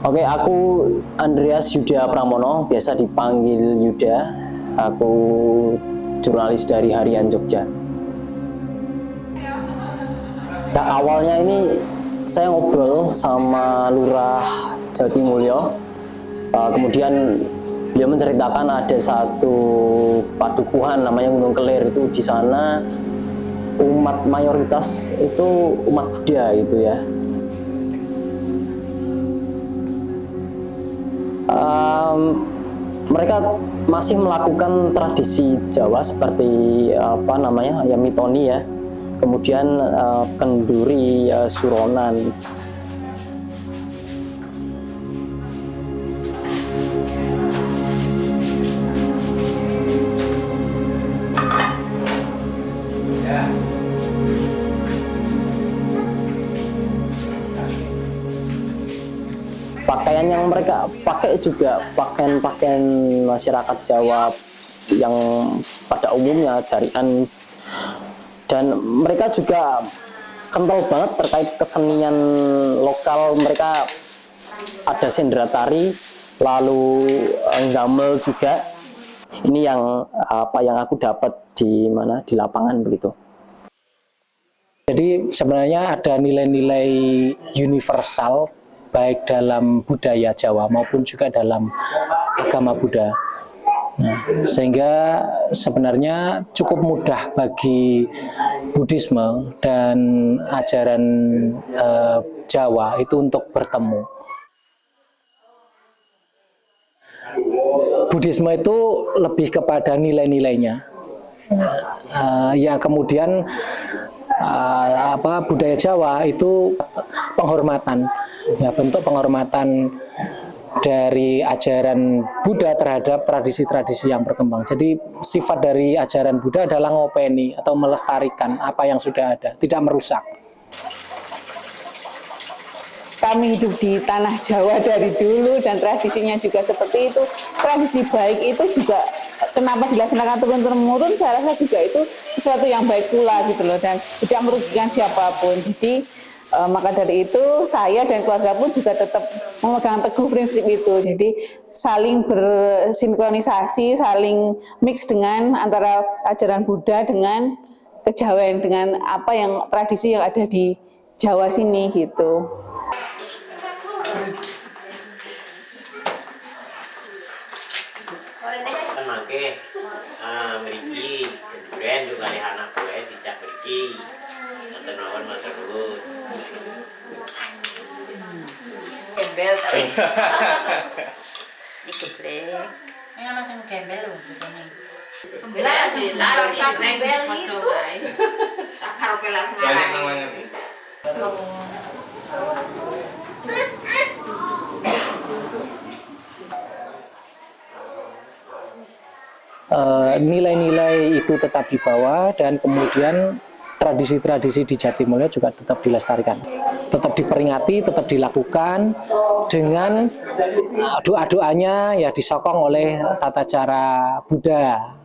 Oke, aku Andreas Yuda Pramono, biasa dipanggil Yuda. Aku jurnalis dari Harian Jogja. Nah, awalnya ini saya ngobrol sama Lurah Jatimulyo. Kemudian beliau menceritakan ada satu padukuhan namanya Gunung Kelir. Itu di sana umat mayoritas itu umat Buddha gitu ya. Mereka masih melakukan tradisi Jawa seperti ya mitoni ya, kemudian kenduri, suronan. Pakaian yang mereka pakai juga pakaian masyarakat Jawa yang pada umumnya jarian, dan mereka juga kental banget terkait kesenian lokal. Mereka ada sendera tari, lalu gamel juga. Ini yang aku dapat di lapangan begitu. Jadi sebenarnya ada nilai-nilai universal baik dalam budaya Jawa maupun juga dalam agama Buddha. Nah, sehingga sebenarnya cukup mudah bagi Buddhisme dan ajaran Jawa itu untuk bertemu. Buddhisme itu lebih kepada nilai-nilainya, yang kemudian budaya Jawa itu penghormatan. Ya, bentuk penghormatan dari ajaran Buddha terhadap tradisi-tradisi yang berkembang. Jadi sifat dari ajaran Buddha adalah ngopeni atau melestarikan apa yang sudah ada, tidak merusak. Kami hidup di tanah Jawa dari dulu dan tradisinya juga seperti itu. Tradisi baik itu juga kenapa dilaksanakan turun-temurun, saya rasa juga itu sesuatu yang baik pula gitu loh, dan tidak merugikan siapapun. Jadi maka dari itu saya dan keluarga pun juga tetap memegang teguh prinsip itu. Jadi saling bersinkronisasi, saling mix dengan antara ajaran Buddha dengan kejawen, dengan apa yang tradisi yang ada di Jawa sini gitu. Mangke mriki keduren yo kalih anak kowe dicak mriki. Nonton mawon matur nuwun. Gembel tapi. Iki geprek. Ini ana sing gembel lho ngene. Gembel sih, larang sak gembel itu. Sakarope lah ngarani. Nilai-nilai itu tetap dibawa, dan kemudian tradisi-tradisi di Jatimulyo juga tetap dilestarikan, tetap diperingati, tetap dilakukan dengan doa-doanya ya disokong oleh tata cara Buddha.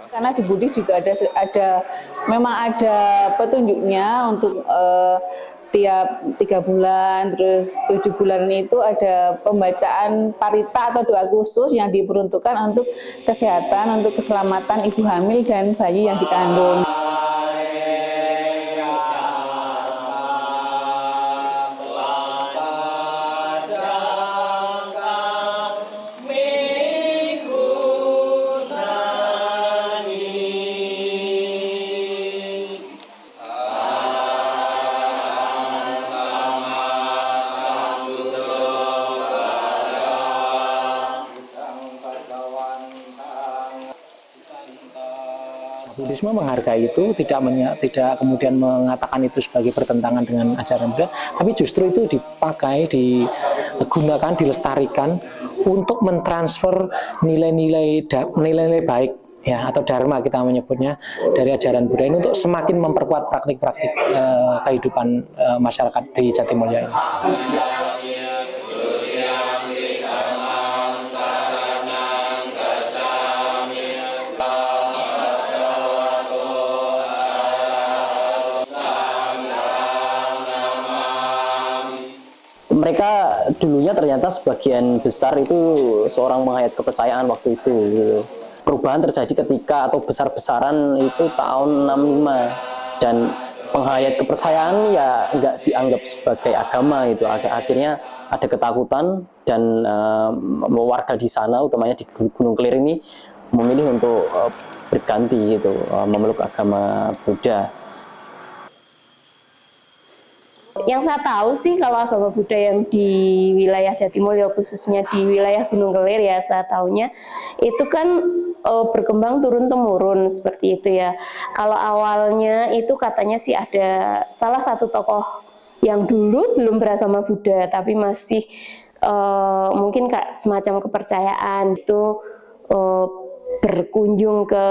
Karena di Buddhis juga memang ada petunjuknya untuk tiap 3 bulan, terus 7 bulan itu ada pembacaan parita atau doa khusus yang diperuntukkan untuk kesehatan, untuk keselamatan ibu hamil dan bayi yang dikandung. Buddhisme menghargai itu, tidak kemudian mengatakan itu sebagai bertentangan dengan ajaran Buddha, tapi justru itu dipakai, digunakan, dilestarikan untuk mentransfer nilai-nilai baik ya, atau dharma kita menyebutnya, dari ajaran Buddha ini untuk semakin memperkuat praktik-praktik kehidupan masyarakat di Jatimulya ini. Mereka dulunya ternyata sebagian besar itu seorang penghayat kepercayaan waktu itu gitu. Perubahan terjadi ketika atau besar-besaran itu tahun 65, dan penghayat kepercayaan ya nggak dianggap sebagai agama gitu. Akhirnya ada ketakutan, dan warga di sana, utamanya di Gunung Kelir ini, memilih untuk berganti gitu, memeluk agama Buddha. Yang saya tahu sih kalau agama Buddha yang di wilayah Jatimulya, khususnya di wilayah Gunung Kelir ya, saya tahunya itu kan berkembang turun-temurun seperti itu ya. Kalau awalnya itu katanya sih ada salah satu tokoh yang dulu belum beragama Buddha tapi masih mungkin kayak semacam kepercayaan itu berkunjung ke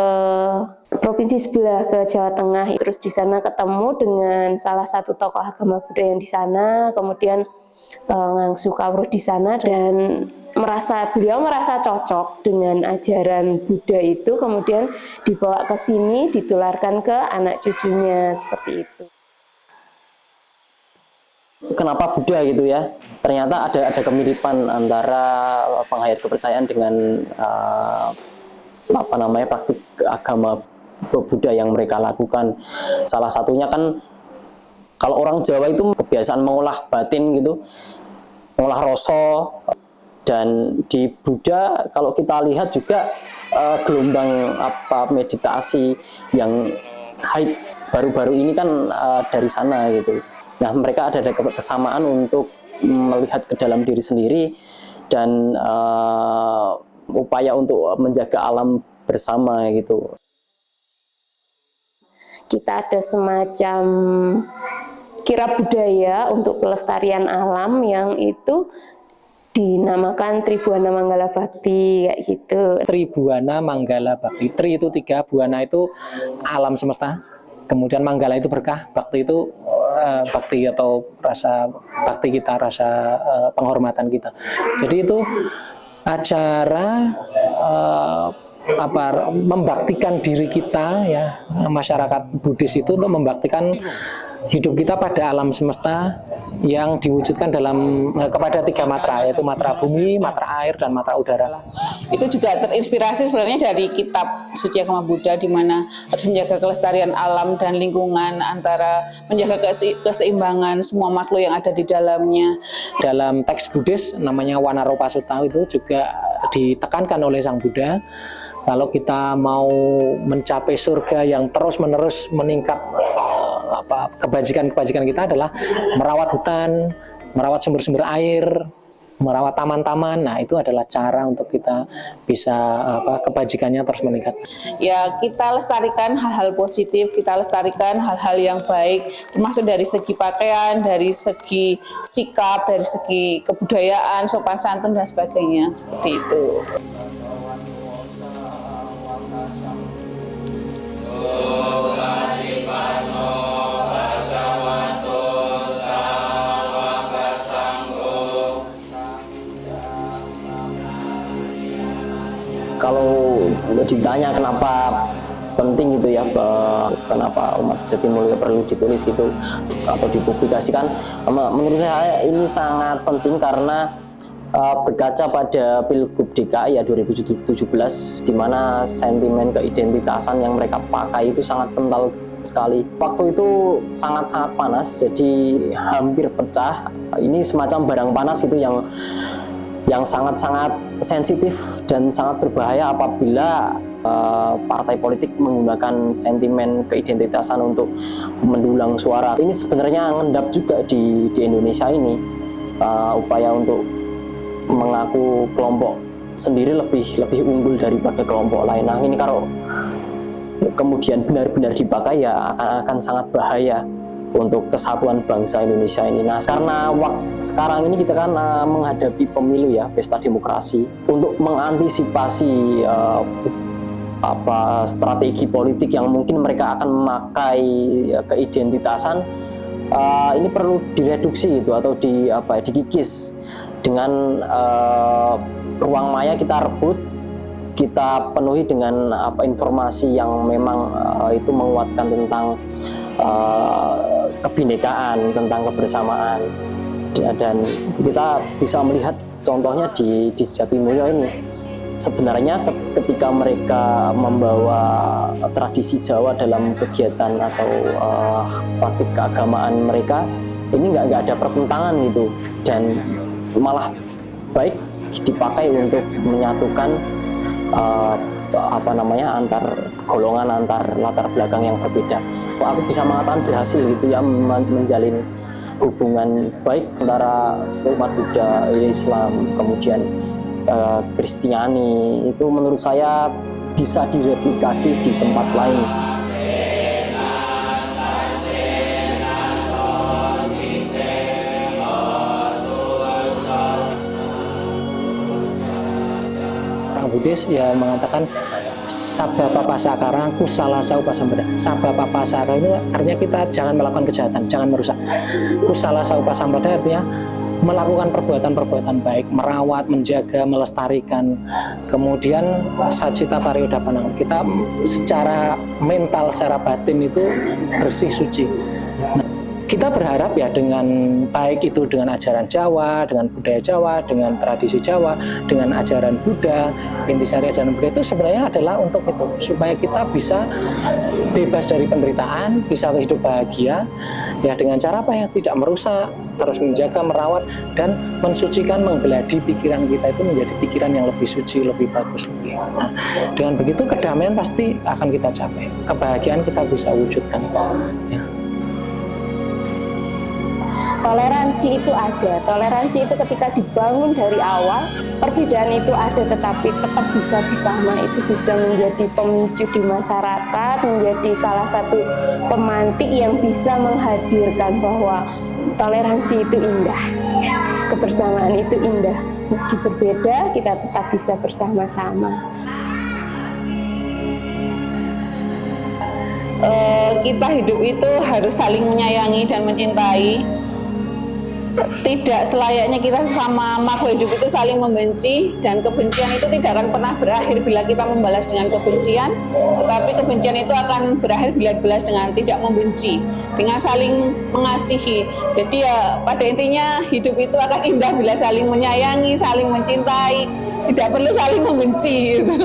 provinsi sebelah, ke Jawa Tengah, terus di sana ketemu dengan salah satu tokoh agama Buddha yang di sana, kemudian ngangsu kawruh di sana, dan beliau merasa cocok dengan ajaran Buddha itu, kemudian dibawa ke sini, ditularkan ke anak cucunya seperti itu. Kenapa Buddha gitu ya? Ternyata ada kemiripan antara penghayat kepercayaan dengan praktik agama Buddha yang mereka lakukan. Salah satunya kan, kalau orang Jawa itu kebiasaan mengolah batin gitu, mengolah rasa, dan di Buddha kalau kita lihat juga gelombang meditasi yang hype baru-baru ini kan dari sana gitu. Nah, mereka ada kesamaan untuk melihat ke dalam diri sendiri dan upaya untuk menjaga alam bersama gitu. Kita ada semacam kirab budaya untuk pelestarian alam yang itu dinamakan Tribuana Manggala Bhakti kayak gitu. Tribuana Manggala Bhakti. Tri itu 3, buana itu alam semesta, kemudian Manggala itu berkah, Bhakti itu bakti atau rasa bakti kita, rasa penghormatan kita. Jadi itu acara membaktikan diri kita ya, masyarakat Buddhis itu untuk membaktikan hidup kita pada alam semesta yang diwujudkan kepada 3 matra, yaitu matra bumi, matra air, dan matra udara. Itu juga terinspirasi sebenarnya dari kitab Suci Agama Buddha, di mana harus menjaga kelestarian alam dan lingkungan, antara menjaga keseimbangan semua makhluk yang ada di dalamnya. Dalam teks Buddhis namanya Wanaropa Sutta itu juga ditekankan oleh Sang Buddha, kalau kita mau mencapai surga yang terus-menerus meningkat, kebajikan kita adalah merawat hutan, merawat sumber-sumber air, merawat taman-taman. Nah, itu adalah cara untuk kita bisa kebajikannya terus meningkat. Ya, kita lestarikan hal-hal positif, kita lestarikan hal-hal yang baik, termasuk dari segi pakaian, dari segi sikap, dari segi kebudayaan, sopan santun dan sebagainya, seperti itu. Kalau ditanya kenapa penting gitu ya, kenapa umat Jatimulya perlu ditulis gitu atau dipublikasikan, menurut saya ini sangat penting karena berkaca pada Pilgub DKI ya 2017, di mana sentimen keidentitasan yang mereka pakai itu sangat kental sekali. Waktu itu sangat-sangat panas, jadi hampir pecah. Ini semacam barang panas itu yang sangat-sangat sensitif dan sangat berbahaya apabila partai politik menggunakan sentimen keidentitasan untuk mendulang suara. Ini sebenarnya ngendap juga di Indonesia ini, upaya untuk mengaku kelompok sendiri lebih unggul daripada kelompok lain. Nah, ini kalau kemudian benar-benar dipakai ya akan sangat bahaya untuk kesatuan bangsa Indonesia ini. Nah, karena sekarang ini kita kan menghadapi pemilu ya, pesta demokrasi. Untuk mengantisipasi strategi politik yang mungkin mereka akan memakai keidentitasan, ini perlu direduksi gitu atau dikikis dengan ruang maya kita rebut, kita penuhi dengan informasi yang memang itu menguatkan tentang kebinekaan, tentang kebersamaan. Dan kita bisa melihat contohnya di Jatimulyo ini. Sebenarnya ketika mereka membawa tradisi Jawa dalam kegiatan atau praktik keagamaan mereka, ini nggak ada pertentangan gitu, dan malah baik dipakai untuk menyatukan antar golongan, antar latar belakang yang berbeda. Aku bisa mengatakan berhasil gitu ya menjalin hubungan baik antara umat Buddha, Islam, kemudian Kristiani. Itu menurut saya bisa direplikasi di tempat lain. Buddhis ya mengatakan sabba papasakara kusalasa upasambada. Sabba papasakara itu artinya kita jangan melakukan kejahatan, jangan merusak. Kusalasa upasambada artinya melakukan perbuatan-perbuatan baik, merawat, menjaga, melestarikan. Kemudian sacita pariyodhapanang, kita secara mental, secara batin itu bersih, suci. Nah, kita berharap ya dengan baik itu dengan ajaran Jawa, dengan budaya Jawa, dengan tradisi Jawa, dengan ajaran Buddha, intisari ajaran Buddha itu sebenarnya adalah untuk itu, supaya kita bisa bebas dari penderitaan, bisa hidup bahagia, ya dengan cara apa ya, tidak merusak, terus menjaga, merawat, dan mensucikan, menggeladi pikiran kita itu menjadi pikiran yang lebih suci, lebih bagus, lebih. Nah, dengan begitu kedamaian pasti akan kita capai, kebahagiaan kita bisa wujudkan. Ya. Toleransi itu ada. Toleransi itu ketika dibangun dari awal, perbedaan itu ada tetapi tetap bisa bersama, itu bisa menjadi pemicu di masyarakat, menjadi salah satu pemantik yang bisa menghadirkan bahwa toleransi itu indah, kebersamaan itu indah. Meski berbeda, kita tetap bisa bersama-sama. Kita hidup itu harus saling menyayangi dan mencintai. Tidak selayaknya kita sesama makhluk hidup itu saling membenci, dan kebencian itu tidak akan pernah berakhir bila kita membalas dengan kebencian, tetapi kebencian itu akan berakhir bila dibalas dengan tidak membenci, dengan saling mengasihi. Jadi ya pada intinya hidup itu akan indah bila saling menyayangi, saling mencintai, tidak perlu saling membenci gitu.